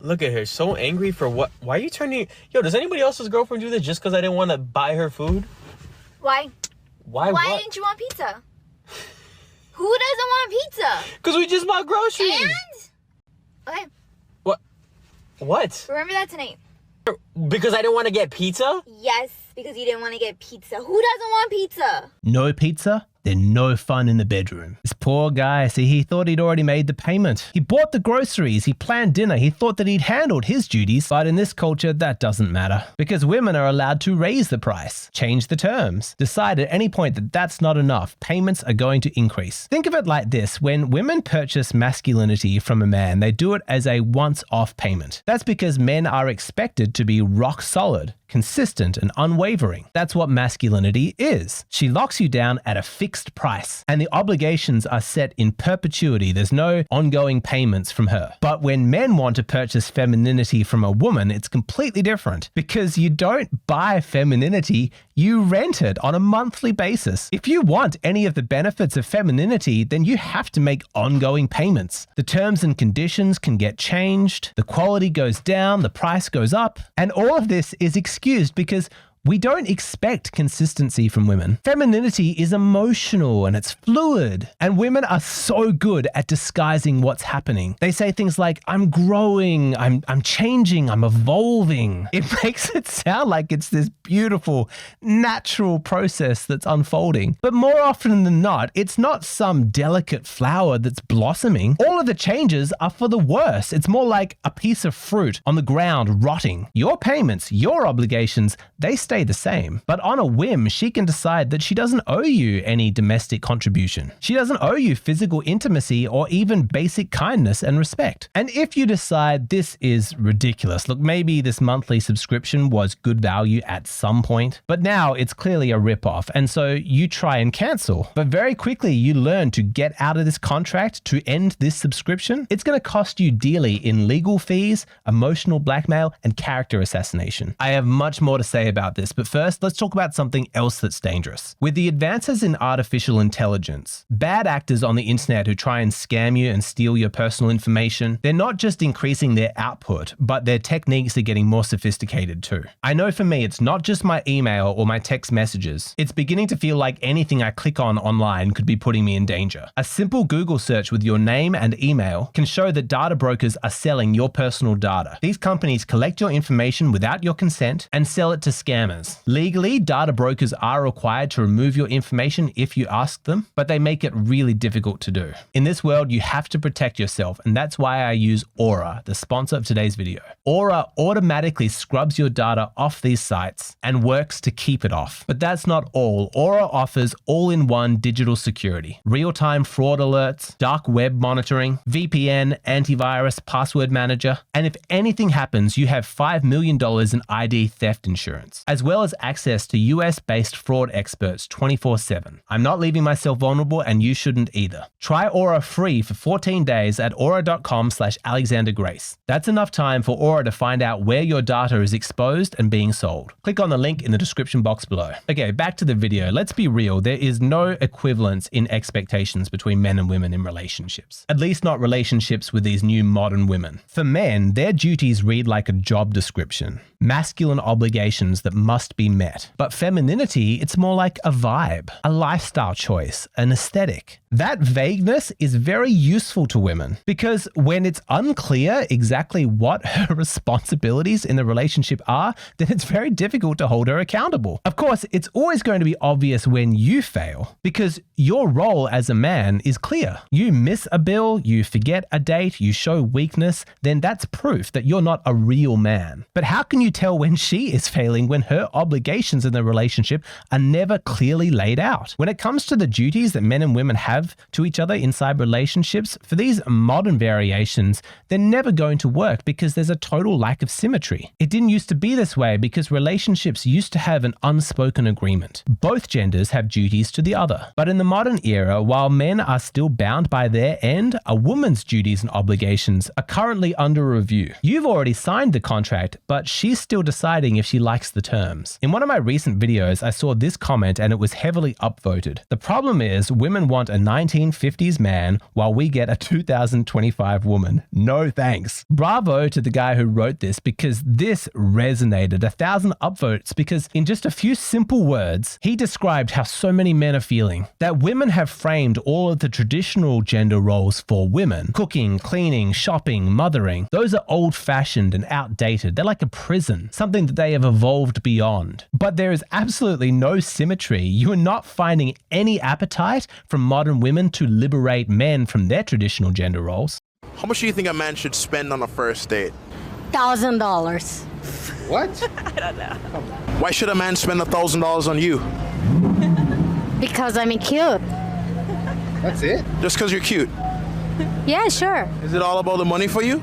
Look at her, so angry for what? Why are you turning? Yo, does anybody else's girlfriend do this just because I didn't want to buy her food? Why? Why didn't you want pizza? Who doesn't want pizza? Because we just bought groceries. And? Okay. What? Remember that tonight. Because I didn't want to get pizza? Yes, because you didn't want to get pizza. Who doesn't want pizza? No pizza? Then no fun in the bedroom. This poor guy, see, he thought he'd already made the payment. He bought the groceries, he planned dinner, he thought that he'd handled his duties, but in this culture, that doesn't matter. Because women are allowed to raise the price, change the terms, decide at any point that that's not enough, payments are going to increase. Think of it like this, when women purchase masculinity from a man, they do it as a once-off payment. That's because men are expected to be rock solid, consistent and unwavering. That's what masculinity is. She locks you down at a fixed price, and the obligations are set in perpetuity. There's no ongoing payments from her. But when men want to purchase femininity from a woman, it's completely different, because you don't buy femininity, you rent it on a monthly basis. If you want any of the benefits of femininity, then you have to make ongoing payments. The terms and conditions can get changed, the quality goes down, the price goes up, and all of this is excused because we don't expect consistency from women. Femininity is emotional and it's fluid, and women are so good at disguising what's happening. They say things like, I'm growing, I'm changing, I'm evolving. It makes it sound like it's this beautiful, natural process that's unfolding. But more often than not, it's not some delicate flower that's blossoming. All of the changes are for the worse. It's more like a piece of fruit on the ground rotting. Your payments, your obligations, they stay the same. But on a whim, she can decide that she doesn't owe you any domestic contribution. She doesn't owe you physical intimacy or even basic kindness and respect. And if you decide this is ridiculous, look, maybe this monthly subscription was good value at some point, but now it's clearly a ripoff, and so you try and cancel. But very quickly, you learn to get out of this contract, to end this subscription. It's going to cost you dearly in legal fees, emotional blackmail, and character assassination. I have much more to say about this, but first, let's talk about something else that's dangerous. With the advances in artificial intelligence, bad actors on the internet who try and scam you and steal your personal information, they're not just increasing their output, but their techniques are getting more sophisticated too. I know for me, it's not just my email or my text messages. It's beginning to feel like anything I click on online could be putting me in danger. A simple Google search with your name and email can show that data brokers are selling your personal data. These companies collect your information without your consent and sell it to scammers. Legally, data brokers are required to remove your information if you ask them, but they make it really difficult to do. In this world, you have to protect yourself, and that's why I use Aura, the sponsor of today's video. Aura automatically scrubs your data off these sites and works to keep it off. But that's not all. Aura offers all-in-one digital security, real-time fraud alerts, dark web monitoring, VPN, antivirus, password manager, and if anything happens, you have $5 million in ID theft insurance, as well as access to US-based fraud experts 24/7. I'm not leaving myself vulnerable, and you shouldn't either. Try Aura free for 14 days at aura.com/AlexanderGrace. That's enough time for Aura to find out where your data is exposed and being sold. Click on the link in the description box below. Okay, back to the video. Let's be real. There is no equivalence in expectations between men and women in relationships. At least not relationships with these new modern women. For men, their duties read like a job description. Masculine obligations that must be met. But femininity, it's more like a vibe, a lifestyle choice, an aesthetic. That vagueness is very useful to women because when it's unclear exactly what her responsibilities in the relationship are, then it's very difficult to hold her accountable. Of course, it's always going to be obvious when you fail because your role as a man is clear. You miss a bill, you forget a date, you show weakness, then that's proof that you're not a real man. But how can you tell when she is failing when her obligations in the relationship are never clearly laid out? When it comes to the duties that men and women have to each other inside relationships, for these modern variations, they're never going to work because there's a total lack of symmetry. It didn't used to be this way because relationships used to have an unspoken agreement. Both genders have duties to the other. But in the modern era, while men are still bound by their end, a woman's duties and obligations are currently under review. You've already signed the contract, but she's still deciding if she likes the terms. terms. In one of my recent videos, I saw this comment and it was heavily upvoted. The problem is women want a 1950s man while we get a 2025 woman. No thanks. Bravo to the guy who wrote this because this resonated. 1,000 upvotes because in just a few simple words, he described how so many men are feeling. That women have framed all of the traditional gender roles for women. Cooking, cleaning, shopping, mothering. Those are old-fashioned and outdated. They're like a prison, something that they have evolved beyond. But there is absolutely no symmetry. You are not finding any appetite from modern women to liberate men from their traditional gender roles. How much do you think a man should spend on a first date? $1,000. What? I don't know. Why should a man spend $1,000 on you? Because I'm cute. That's it? Just because you're cute? Yeah, sure. Is it all about the money for you?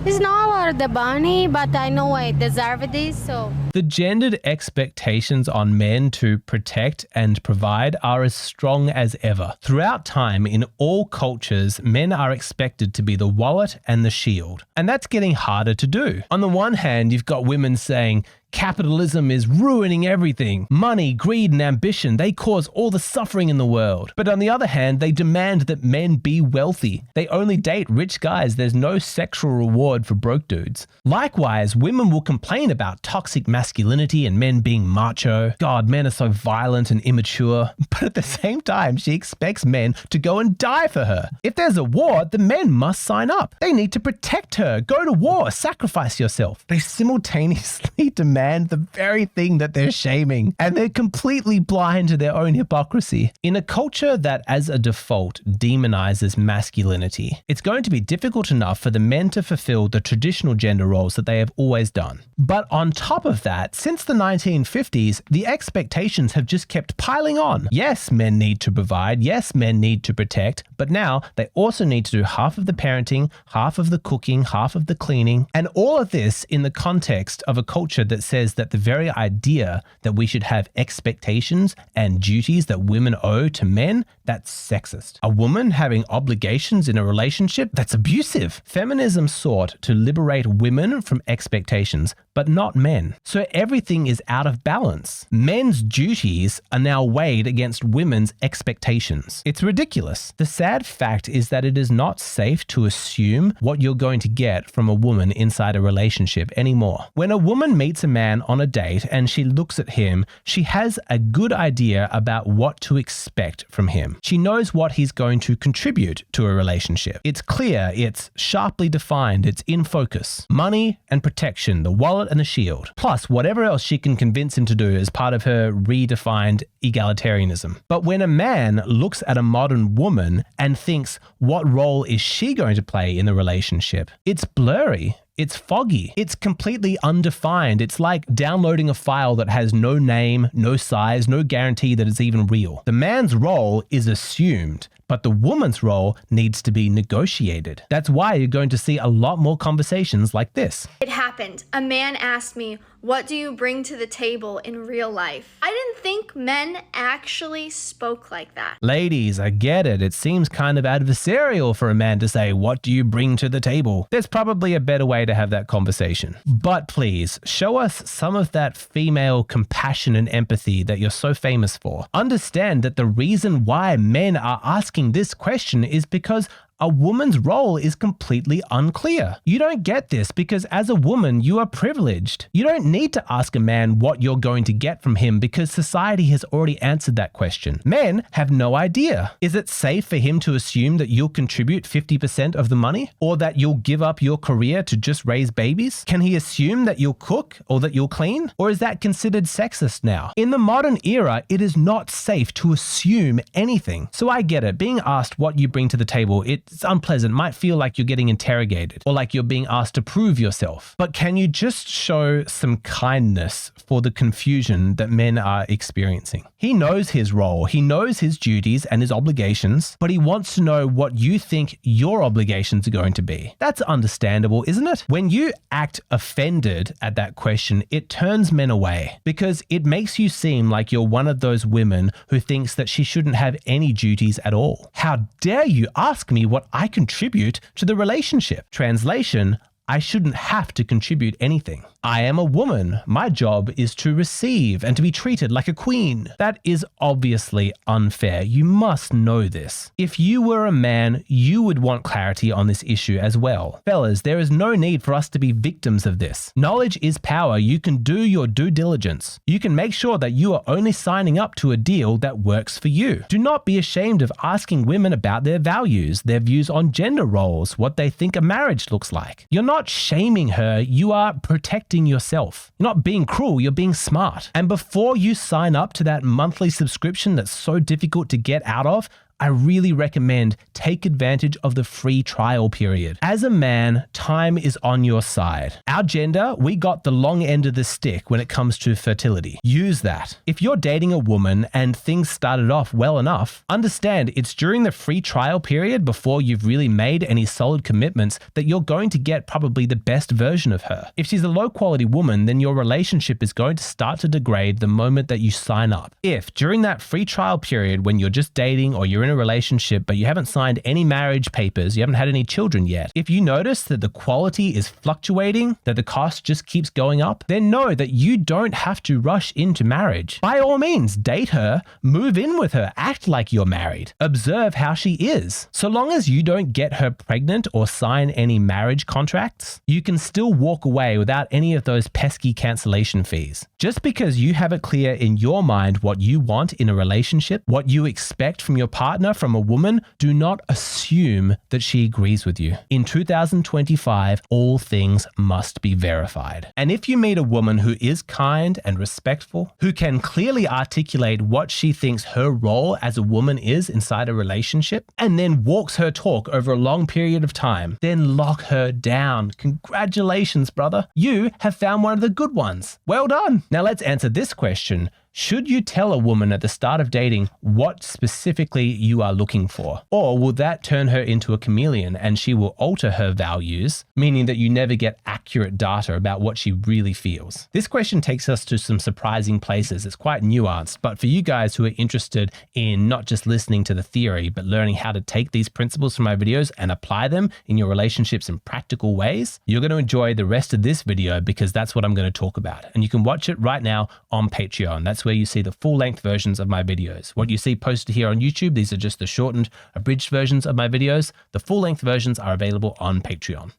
It's not about the money, but I know I deserve this, so. The gendered expectations on men to protect and provide are as strong as ever. Throughout time, in all cultures, men are expected to be the wallet and the shield. And that's getting harder to do. On the one hand, you've got women saying, capitalism is ruining everything. Money, greed, and ambition, they cause all the suffering in the world. But on the other hand, they demand that men be wealthy. They only date rich guys. There's no sexual reward for broke dudes. Likewise, women will complain about toxic masculinity and men being macho. God, men are so violent and immature. But at the same time, she expects men to go and die for her. If there's a war, the men must sign up. They need to protect her. Go to war. Sacrifice yourself. They simultaneously demand the very thing that they're shaming, and they're completely blind to their own hypocrisy. In a culture that as a default demonizes masculinity, it's going to be difficult enough for the men to fulfill the traditional gender roles that they have always done. But on top of that, since the 1950s, the expectations have just kept piling on. Yes, men need to provide. Yes, men need to protect. But now they also need to do half of the parenting, half of the cooking, half of the cleaning. And all of this in the context of a culture that says that the very idea that we should have expectations and duties that women owe to men, that's sexist. A woman having obligations in a relationship, that's abusive. Feminism sought to liberate women from expectations, but not men. So everything is out of balance. Men's duties are now weighed against women's expectations. It's ridiculous. The sad fact is that it is not safe to assume what you're going to get from a woman inside a relationship anymore. When a woman meets a man on a date and she looks at him, she has a good idea about what to expect from him. She knows what he's going to contribute to a relationship. It's clear, it's sharply defined, it's in focus. Money and protection, the wallet and the shield, plus whatever else she can convince him to do as part of her redefined egalitarianism. But when a man looks at a modern woman and thinks, what role is she going to play in the relationship? It's blurry. It's foggy. It's completely undefined. It's like downloading a file that has no name, no size, no guarantee that it's even real. The man's role is assumed, but the woman's role needs to be negotiated. That's why you're going to see a lot more conversations like this. It happened. A man asked me, "What do you bring to the table in real life?" I didn't think men actually spoke like that. Ladies, I get it. It seems kind of adversarial for a man to say, "What do you bring to the table?" There's probably a better way to have that conversation. But please, show us some of that female compassion and empathy that you're so famous for. Understand that the reason why men are asking this question is because a woman's role is completely unclear. You don't get this because as a woman, you are privileged. You don't need to ask a man what you're going to get from him because society has already answered that question. Men have no idea. Is it safe for him to assume that you'll contribute 50% of the money? Or that you'll give up your career to just raise babies? Can he assume that you'll cook or that you'll clean? Or is that considered sexist now? In the modern era, it is not safe to assume anything. So I get it. Being asked what you bring to the table, it's unpleasant, might feel like you're getting interrogated or like you're being asked to prove yourself. But can you just show some kindness for the confusion that men are experiencing? He knows his role, he knows his duties and his obligations, but he wants to know what you think your obligations are going to be. That's understandable, isn't it? When you act offended at that question, it turns men away because it makes you seem like you're one of those women who thinks that she shouldn't have any duties at all. How dare you ask me what I contribute to the relationship? Translation, I shouldn't have to contribute anything. I am a woman. My job is to receive and to be treated like a queen. That is obviously unfair. You must know this. If you were a man, you would want clarity on this issue as well. Fellas, there is no need for us to be victims of this. Knowledge is power. You can do your due diligence. You can make sure that you are only signing up to a deal that works for you. Do not be ashamed of asking women about their values, their views on gender roles, what they think a marriage looks like. You're not shaming her, you are protecting yourself. You're not being cruel, you're being smart. And before you sign up to that monthly subscription that's so difficult to get out of, I really recommend take advantage of the free trial period. As a man, time is on your side. Our gender, we got the long end of the stick when it comes to fertility. Use that. If you're dating a woman and things started off well enough, understand it's during the free trial period before you've really made any solid commitments that you're going to get probably the best version of her. If she's a low quality woman, then your relationship is going to start to degrade the moment that you sign up. If during that free trial period when you're just dating or you're in a relationship but you haven't signed any marriage papers, you haven't had any children yet, if you notice that the quality is fluctuating, that the cost just keeps going up, then know that you don't have to rush into marriage. By all means, date her, move in with her, act like you're married. Observe how she is. So long as you don't get her pregnant or sign any marriage contracts, you can still walk away without any of those pesky cancellation fees. Just because you have it clear in your mind what you want in a relationship, what you expect from your partner, from a woman, do not assume that she agrees with you. In 2025, all things must be verified. And if you meet a woman who is kind and respectful, who can clearly articulate what she thinks her role as a woman is inside a relationship, and then walks her talk over a long period of time, then lock her down. Congratulations, brother. You have found one of the good ones. Well done. Now let's answer this question. Should you tell a woman at the start of dating what specifically you are looking for? Or will that turn her into a chameleon and she will alter her values, meaning that you never get accurate data about what she really feels? This question takes us to some surprising places. It's quite nuanced, but for you guys who are interested in not just listening to the theory, but learning how to take these principles from my videos and apply them in your relationships in practical ways, you're going to enjoy the rest of this video because that's what I'm going to talk about. And you can watch it right now on Patreon. That's where you see the full-length versions of my videos. What you see posted here on YouTube, these are just the shortened, abridged versions of my videos. The full-length versions are available on Patreon.